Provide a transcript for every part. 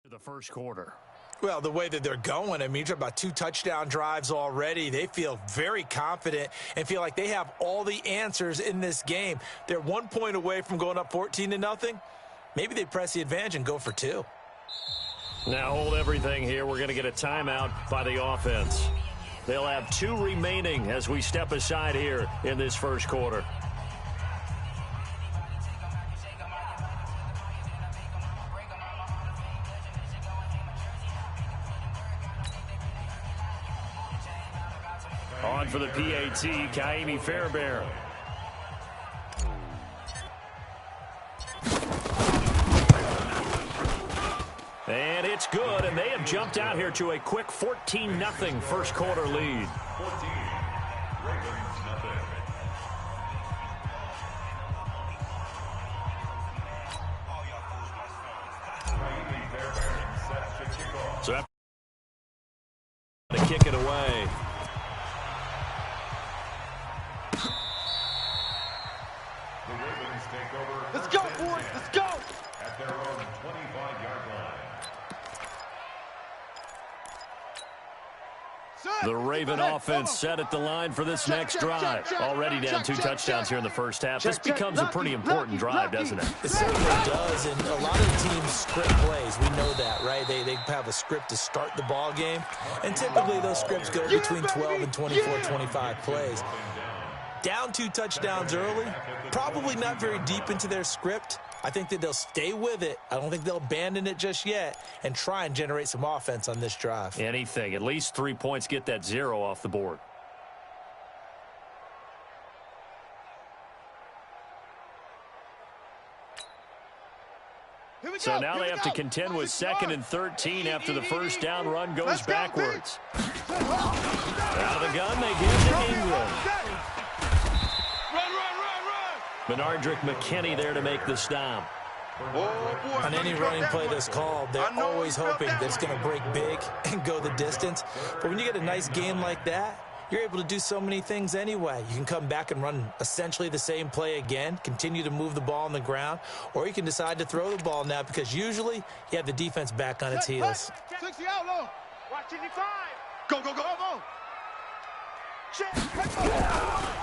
The first quarter. Well, the way that they're going, I mean, you're talking about 2 touchdown drives already. They feel very confident and feel like they have all the answers in this game. They're 1 point away from going up 14-0. Maybe they press the advantage and go for 2. Now hold everything here. We're going to get a timeout by the offense. They'll have 2 remaining as we step aside here in this first quarter. On for the PAT, Kaimi Fairbairn. And it's good, and they have jumped out here to a quick 14-0 first quarter lead. So after to kick it away. Let's go, boys. Let's go. At their own 25-yard line. The Raven offense set at the line for this next drive. Already down 2 touchdowns here in the first half. This becomes a pretty important drive, doesn't it? It certainly does, and a lot of the teams script plays. We know that, right? They have a script to start the ball game, and typically those scripts go between 12 and 24, 25 plays. Down 2 touchdowns early, probably not very deep into their script. I think that they'll stay with it. I don't think they'll abandon it just yet and try and generate some offense on this drive. Anything. At least 3 points, get that 0 off the board. So now they have to contend with 2nd and 13 after the first down run goes backwards. Out of the gun, they give to Ingram. Benardrick McKinney there to make the stop. On any running play that's called, they're always hoping that it's going to break big and go the distance. But when you get a nice game like that, you're able to do so many things anyway. You can come back and run essentially the same play again, continue to move the ball on the ground, or you can decide to throw the ball now because usually you have the defense back on its heels. 60 out low. Watch 55. Go, go, go, go.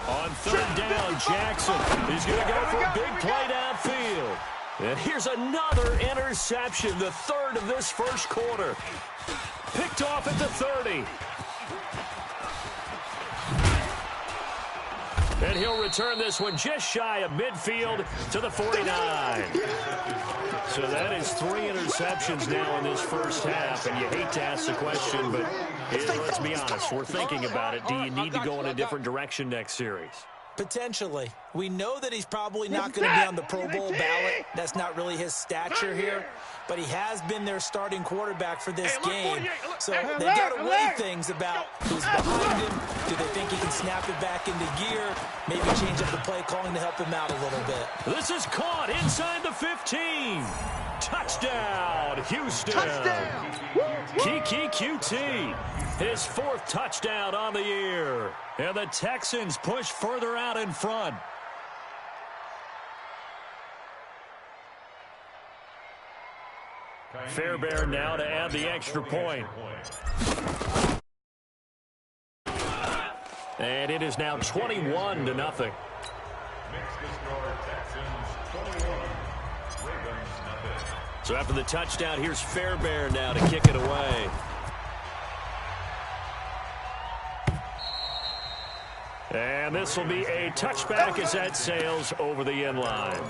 On 3rd down, Jackson is going to go for a big play downfield. And here's another interception, the 3rd of this first quarter. Picked off at the 30. And he'll return this one just shy of midfield to the 49. So that is 3 interceptions now in this first half. And you hate to ask the question, but let's be honest, we're thinking about it. Do you need to go in a different direction next series? Potentially. We know that he's probably not going to be on the Pro Bowl ballot. That's not really his stature here. But he has been their starting quarterback for this game. So they've got to weigh things about who's behind him. Do they think he can snap it back into gear? Maybe change up the play calling to help him out a little bit. This is caught inside the 15. Touchdown, Houston. Touchdown. Kiki QT, his 4th touchdown on the year. And the Texans push further out in front. Fairbairn now to add the extra point. And it is now 21-0. So after the touchdown, here's Fairbairn now to kick it away. And this will be a touchback as that sails over the end line.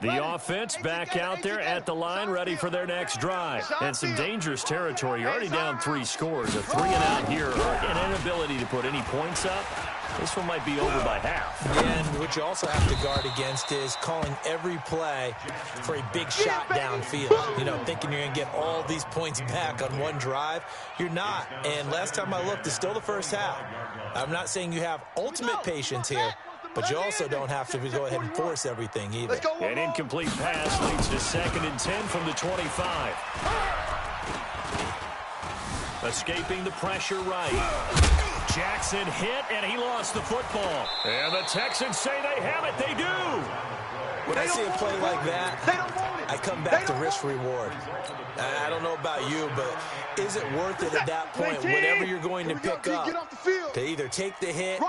The offense back out there at the line, ready for their next drive. And some dangerous territory. You're already down 3 scores. A 3-and-out here, an inability to put any points up. This one might be over by half. And what you also have to guard against is calling every play for a big shot downfield. You know, thinking you're going to get all these points back on one drive. You're not. And last time I looked, it's still the first half. I'm not saying you have ultimate patience here, but you also don't have to go ahead and force everything either. An incomplete pass leads to 2nd and 10 from the 25. Escaping the pressure right. Jackson hit, and he lost the football. And the Texans say they have it. They do. When I see a play like that, I come back to risk-reward. I don't know about you, but is it worth it at that point, whatever you're going to pick up, to either take the hit,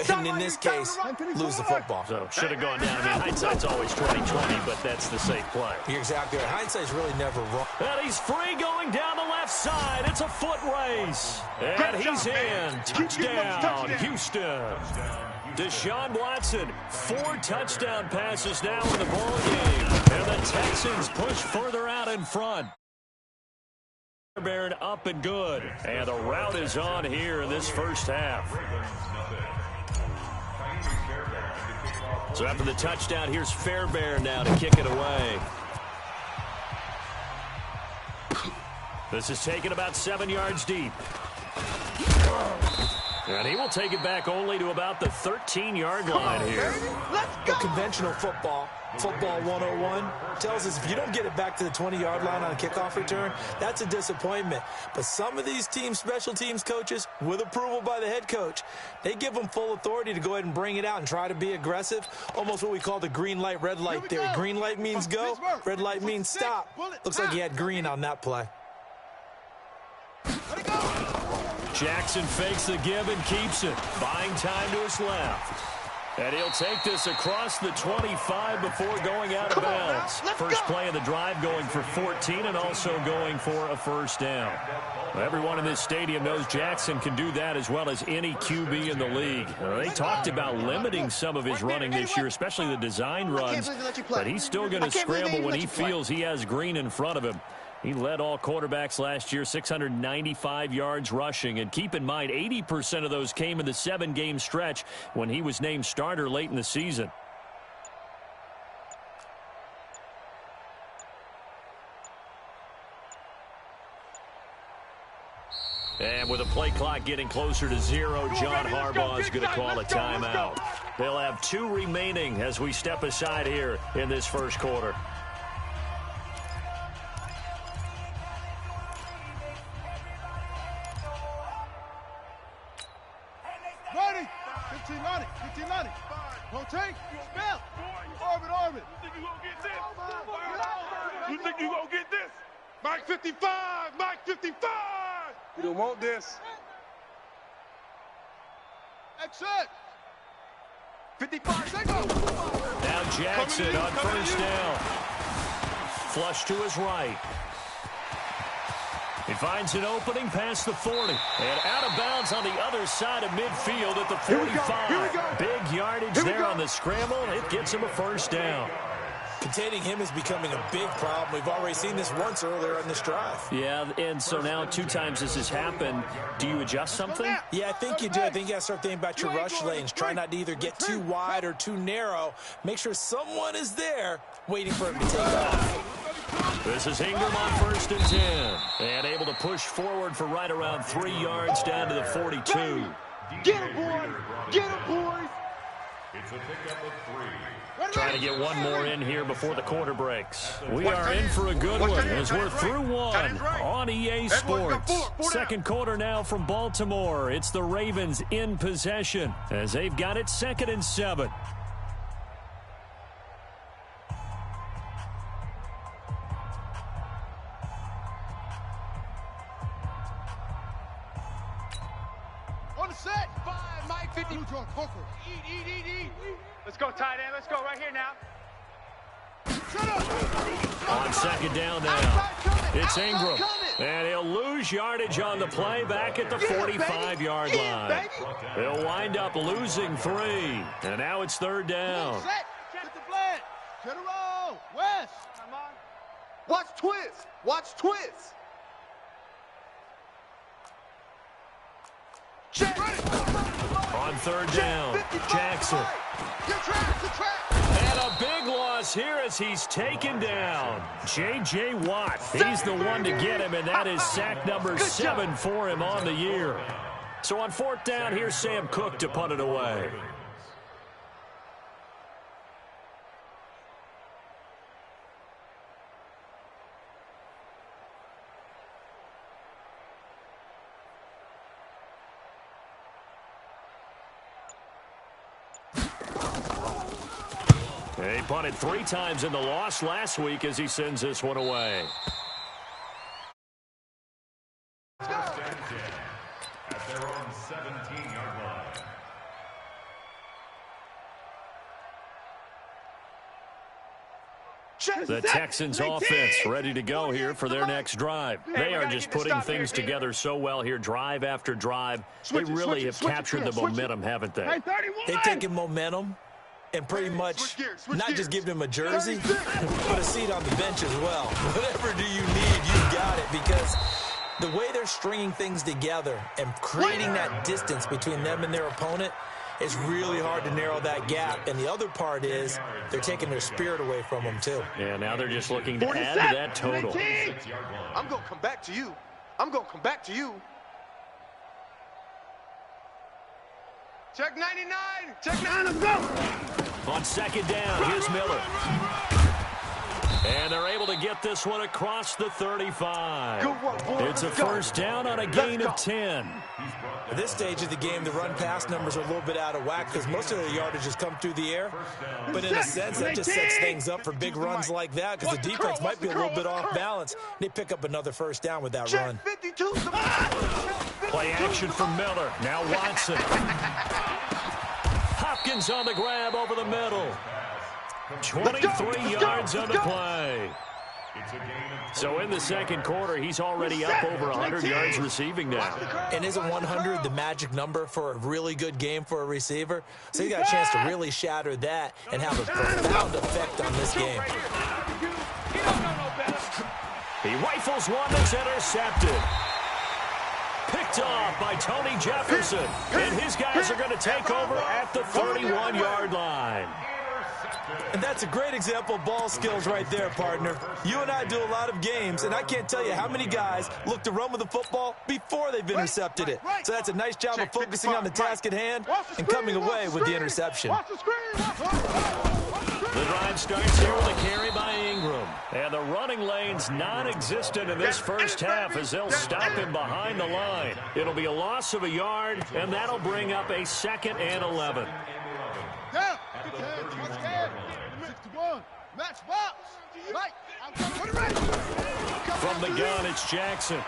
and in this case, lose the football? So, should have gone down. I mean, hindsight's always 20/20, but that's the safe play. You're exactly right. Hindsight's really never wrong. And he's free going down the left side. It's a foot race. And he's in. Touchdown, Houston. Deshaun Watson, 4 touchdown passes now in the ball game. And the Texans push further out in front. Fairbairn up and good. And the route is on here in this first half. So after the touchdown, here's Fairbairn now to kick it away. This is taken about 7 yards deep. And he will take it back only to about the 13-yard line here. But conventional football 101, tells us if you don't get it back to the 20-yard line on a kickoff return, that's a disappointment. But some of these teams, special teams coaches, with approval by the head coach, they give them full authority to go ahead and bring it out and try to be aggressive, almost what we call the green light, red light theory. Green light means go, red light means stop. Looks like he had green on that play. Jackson fakes the give and keeps it. Buying time to his left. And he'll take this across the 25 before going out of bounds. First play of the drive going for 14 and also going for a first down. Everyone in this stadium knows Jackson can do that as well as any QB in the league. They talked about limiting some of his running this year, especially the design runs. But he's still going to scramble when he feels he has green in front of him. He led all quarterbacks last year, 695 yards rushing. And keep in mind, 80% of those came in the 7-game stretch when he was named starter late in the season. And with the play clock getting closer to 0, John Harbaugh is going to call a timeout. They'll have 2 remaining as we step aside here in this first quarter. Rotate, spell, orbit. You think you gonna get this? You think you gonna get this? Mike 55! You don't want this. Exit! 55, now Jackson on first down. Flush to his right. He finds an opening past the 40. And out of bounds on the other side of midfield at the 45. Big yardage there on the scramble. It gets him a first down. Containing him is becoming a big problem. We've already seen this once earlier in this drive. Yeah, and so now 2 times this has happened. Do you adjust something? Yeah, I think you do. I think you got to start thinking about your rush lanes. Try not to either get too wide or too narrow. Make sure someone is there waiting for him to take off. This is Ingram on first and 10. And able to push forward for right around 3 yards down to the 42. Get him, boys! Get him, boys! It's a pickup of 3. Trying to get one more in here before the quarter breaks. We are in for a good one as we're through one on EA Sports. Second quarter now from Baltimore. It's the Ravens in possession as they've got it 2nd and 7. On the set! 5, Mike 50. Eat. Let's go, tight end. Let's go right here now. On second down now, it's Ingram. And he'll lose yardage on the play back at the 45-yard line. He'll wind up losing 3. And now it's 3rd down. Get the blitz. Get a roll. West. Come on. Watch twist. On 3rd down, Jackson. And a big loss here as he's taken down. J.J. Watt, he's the one to get him, and that is sack number 7 for him on the year. So on 4th down, here's Sam Cook to punt it away. He punted 3 times in the loss last week as he sends this one away. First and 10 at their own 17-yard line. The Texans offense ready to go here for their next drive. They are just putting things together so well here, drive after drive. They really have captured the momentum, haven't they? They've taken momentum and pretty much not just given him a jersey, but a seat on the bench as well. Whatever do you need, you've got it, because the way they're stringing things together and creating that distance between them and their opponent, it's really hard to narrow that gap. And the other part is they're taking their spirit away from them, too. Yeah, now they're just looking to add to that total. I'm going to come back to you. I'm going to come back to you. Check 99. Check 9. Let's go. On second down, here's Miller. And they're able to get this one across the 35. Good work, boy. It's a first down on a gain of 10. At this stage of the game, the run-pass numbers are a little bit out of whack because most of the yardage has come through the air. But in a sense, that just sets things up for big runs like that because the defense might be a little bit off balance. They pick up another first down with that run. Play action from Miller. Now Watson. Hopkins on the grab over the middle. 23 yards on the play. So in the second quarter, he's already up over 100 yards receiving now. And isn't 100 the magic number for a really good game for a receiver? So he got a chance to really shatter that and have a profound effect on this game. He rifles one that's intercepted. Picked off by Tony Jefferson. And his guys are going to take over at the 31-yard line. And that's a great example of ball skills right there, partner. You and I do a lot of games, and I can't tell you how many guys look to run with the football before they've intercepted it. So that's a nice job of focusing on the task at hand and coming away with the interception. The drive starts here with a carry by Ingram. And the running lane's non-existent in this first half as they'll stop him behind the line. It'll be a loss of a yard, and that'll bring up a 2nd and 11. Yeah. 61. Match box. Mike, put it right. From the gun, it's Jackson.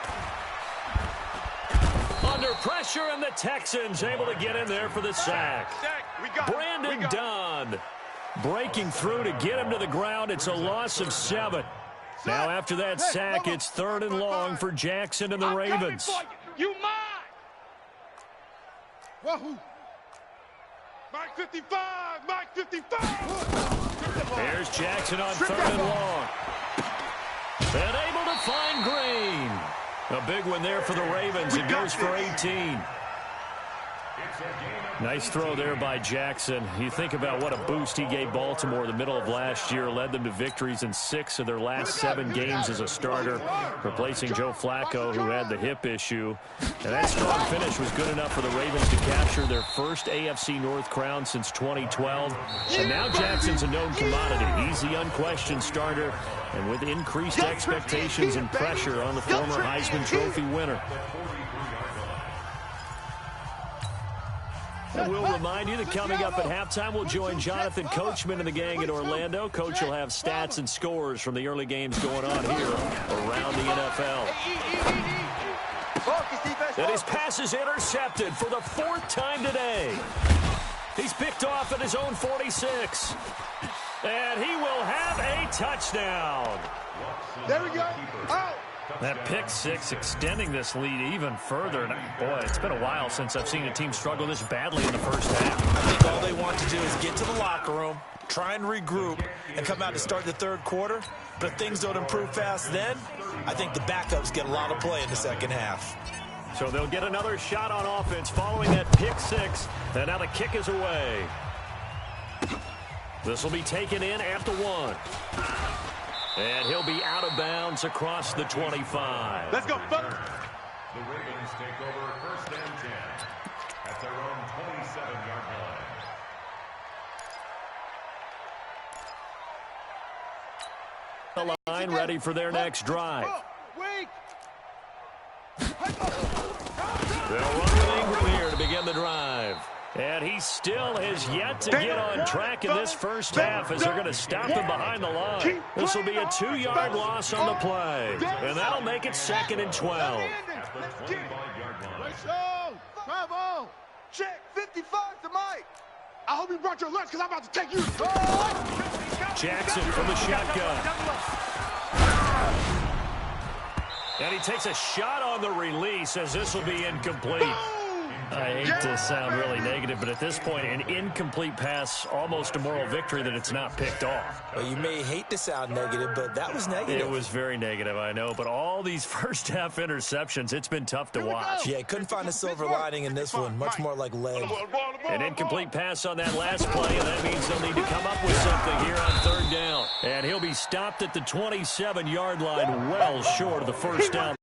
Under pressure, and the Texans able to get in there for the sack. Brandon Dunn breaking through to get him to the ground. It's a loss of 7. Now after that sack, it's 3rd and long for Jackson and the Ravens. You mine. Wahoo. Mike 55. Mike 55. There's Jackson on 3rd and long. And able to find Green. A big one there for the Ravens. It goes for 18. Nice throw there by Jackson. You think about what a boost he gave Baltimore in the middle of last year, led them to victories in 6 of their last 7 games as a starter, replacing Joe Flacco, who had the hip issue. And that strong finish was good enough for the Ravens to capture their first AFC North crown since 2012. And now Jackson's a known commodity. He's the unquestioned starter, and with increased expectations and pressure on the former Heisman Trophy winner. And we'll remind you that coming up at halftime, we'll join Jonathan Coachman and the gang in Orlando. Coach will have stats and scores from the early games going on here around the NFL. And his pass is intercepted for the 4th time today. He's picked off at his own 46. And he will have a touchdown. There we go. Oh. That pick 6 extending this lead even further. And boy, it's been a while since I've seen a team struggle this badly in the first half. I think all they want to do is get to the locker room, try and regroup, and come out to start the 3rd quarter. But if things don't improve fast then, I think the backups get a lot of play in the second half. So they'll get another shot on offense following that pick 6. And now the kick is away. This will be taken in at the 1. And he'll be out of bounds across the 25. Let's go, Buck. The Ravens take over 1st and 10 at their own 27-yard line. The line ready for their next drive. They'll run with Ingram here to begin the drive. And he still has yet to get on track in this first half as they're going to stop him behind the line. This will be a 2-yard loss on the play. And that'll make it 2nd and 12. Bravo! Check 55 to Mike. I hope you brought your lunch because I'm about to take you. Jackson from the shotgun. And he takes a shot on the release as this will be incomplete. I hate to sound really negative, but at this point, an incomplete pass, almost a moral victory that it's not picked off. Well, you may hate to sound negative, but that was negative. It was very negative, I know, but all these first-half interceptions, it's been tough to watch. Yeah, couldn't find a silver lining in this one, much more like lead. An incomplete pass on that last play, and that means they'll need to come up with something here on 3rd down. And he'll be stopped at the 27-yard line, well short of the first down.